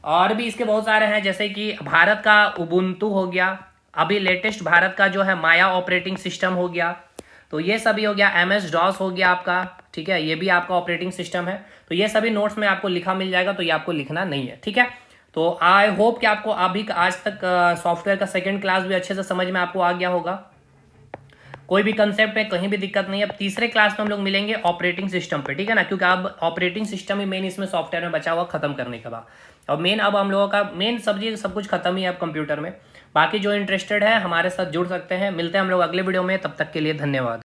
और भी इसके बहुत सारे हैं, जैसे कि भारत का उबुंटू हो गया, अभी लेटेस्ट भारत का जो है माया ऑपरेटिंग सिस्टम हो गया। तो ये सभी हो गया, MS DOS हो गया आपका, ठीक है, ये भी आपका ऑपरेटिंग सिस्टम है। तो ये सभी नोट्स में आपको लिखा मिल जाएगा, तो ये आपको लिखना नहीं है। ठीक है, तो आई होप कि आपको अभी आज तक सॉफ्टवेयर का सेकंड क्लास भी अच्छे से समझ में आपको आ गया होगा। कोई भी कंसेप्ट में कहीं भी दिक्कत नहीं है। अब तीसरे क्लास में हम लोग मिलेंगे ऑपरेटिंग सिस्टम पे, ठीक है ना, क्योंकि अब ऑपरेटिंग सिस्टम ही मेन इसमें सॉफ्टवेयर में बचा हुआ खत्म करने के बाद। और मेन अब हम लोगों का मेन सब्जी सब कुछ खत्म ही है अब कंप्यूटर में। बाकी जो इंटरेस्टेड है हमारे साथ जुड़ सकते हैं। मिलते हैं हम लोग अगले वीडियो में, तब तक के लिए धन्यवाद।